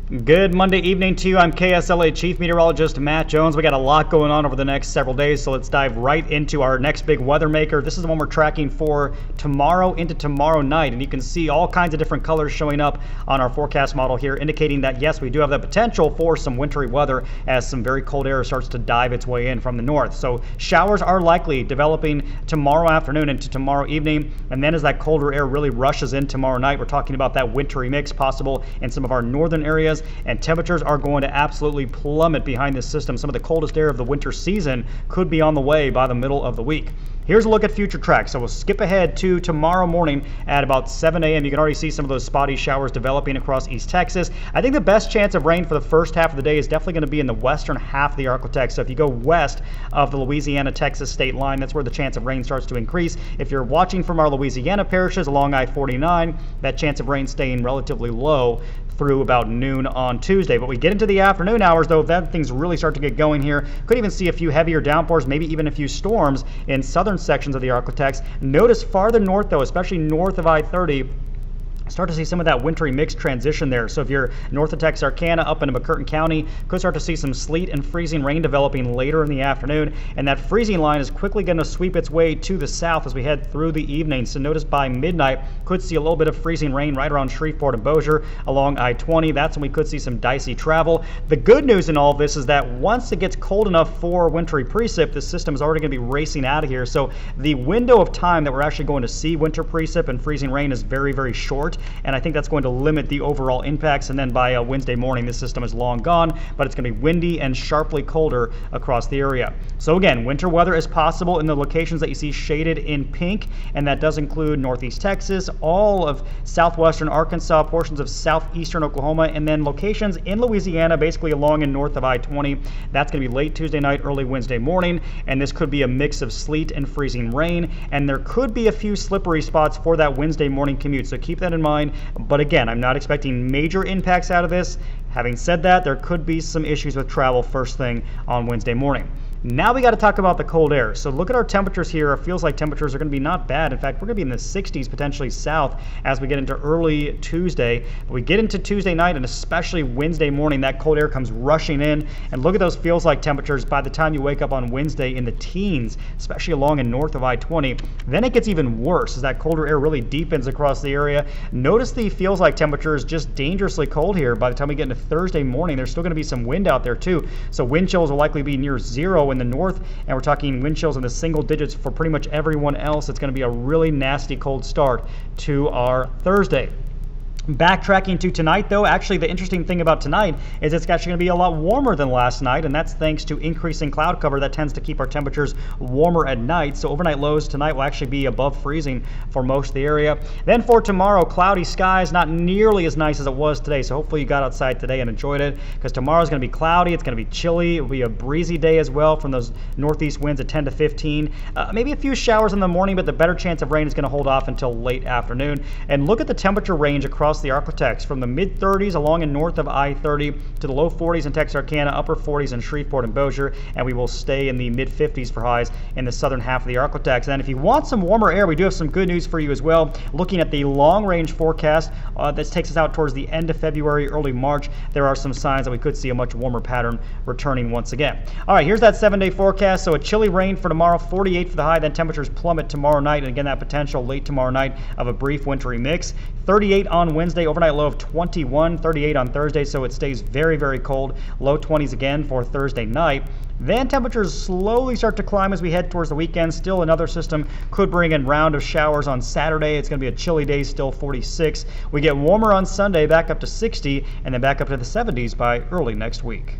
Good Monday evening to you. I'm KSLA Chief Meteorologist Matt Jones. We got a lot going on over the next several days, so let's dive right into our next big weather maker. This is the one we're tracking for tomorrow into tomorrow night, and you can see all kinds of different colors showing up on our forecast model here, indicating that yes, we do have the potential for some wintry weather as some very cold air starts to dive its way in from the north. So showers are likely developing tomorrow afternoon into tomorrow evening, and then as that colder air really rushes in tomorrow night, we're talking about that wintry mix possible in some of our northern areas. And temperatures are going to absolutely plummet behind this system. Some of the coldest air of the winter season could be on the way by the middle of the week. Here's a look at future tracks. So we'll skip ahead to tomorrow morning at about 7 a.m. You can already see some of those spotty showers developing across East Texas. I think the best chance of rain for the first half of the day is definitely going to be in the western half of the Arklatex. So if you go west of the Louisiana-Texas state line, that's where the chance of rain starts to increase. If you're watching from our Louisiana parishes along I-49, that chance of rain staying relatively low through about noon on Tuesday. But we get into the afternoon hours, though, then things really start to get going here. Could even see a few heavier downpours, maybe even a few storms in southern sections of the Arklatex. Notice farther north, though, especially north of I-30, start to see some of that wintry mix transition there. So if you're north of Texarkana up into McCurtain County, could start to see some sleet and freezing rain developing later in the afternoon. And that freezing line is quickly going to sweep its way to the south as we head through the evening. So notice by midnight, could see a little bit of freezing rain right around Shreveport and Bossier along I-20. That's when we could see some dicey travel. The good news in all of this is that once it gets cold enough for wintry precip, the system is already going to be racing out of here. So the window of time that we're actually going to see winter precip and freezing rain is very, very short. And I think that's going to limit the overall impacts. And then by Wednesday morning, this system is long gone, but it's going to be windy and sharply colder across the area. So again, winter weather is possible in the locations that you see shaded in pink, and that does include northeast Texas, all of southwestern Arkansas, portions of southeastern Oklahoma, and then locations in Louisiana, basically along and north of I-20. That's going to be late Tuesday night, early Wednesday morning, and this could be a mix of sleet and freezing rain, and there could be a few slippery spots for that Wednesday morning commute, so keep that in mind. But again, I'm not expecting major impacts out of this. Having said that, there could be some issues with travel first thing on Wednesday morning. Now we got to talk about the cold air. So look at our temperatures here. It feels like temperatures are going to be not bad. In fact, we're going to be in the 60s, potentially south, as we get into early Tuesday. But we get into Tuesday night and especially Wednesday morning, that cold air comes rushing in. And look at those feels like temperatures by the time you wake up on Wednesday in the teens, especially along and north of I-20. Then it gets even worse as that colder air really deepens across the area. Notice the feels like temperature is just dangerously cold here. By the time we get into Thursday morning, there's still going to be some wind out there too. So wind chills will likely be near zero in the north, and we're talking wind chills in the single digits for pretty much everyone else. It's going to be a really nasty cold start to our Thursday. Backtracking to tonight, though, actually the interesting thing about tonight is it's actually going to be a lot warmer than last night, and that's thanks to increasing cloud cover that tends to keep our temperatures warmer at night. So overnight lows tonight will actually be above freezing for most of the area. Then for tomorrow, cloudy skies, not nearly as nice as it was today. So hopefully you got outside today and enjoyed it, because tomorrow's going to be cloudy. It's going to be chilly. It'll be a breezy day as well from those northeast winds at 10 to 15. Maybe a few showers in the morning, but the better chance of rain is going to hold off until late afternoon. And look at the temperature range across the Arklatex from the mid-30s along and north of I-30 to the low 40s in Texarkana, upper 40s in Shreveport and Bossier, and we will stay in the mid-50s for highs in the southern half of the Arklatex. And then if you want some warmer air, we do have some good news for you as well. Looking at the long-range forecast, this takes us out towards the end of February, early March. There are some signs that we could see a much warmer pattern returning once again. All right, here's that 7-day forecast. So a chilly rain for tomorrow, 48 for the high, then temperatures plummet tomorrow night, and again that potential late tomorrow night of a brief wintry mix. 38 on Wednesday, overnight low of 21, 38 on Thursday, so it stays very, very cold. Low 20s again for Thursday night. Then temperatures slowly start to climb as we head towards the weekend. Still another system could bring in round of showers on Saturday. It's going to be a chilly day, still 46. We get warmer on Sunday, back up to 60, and then back up to the 70s by early next week.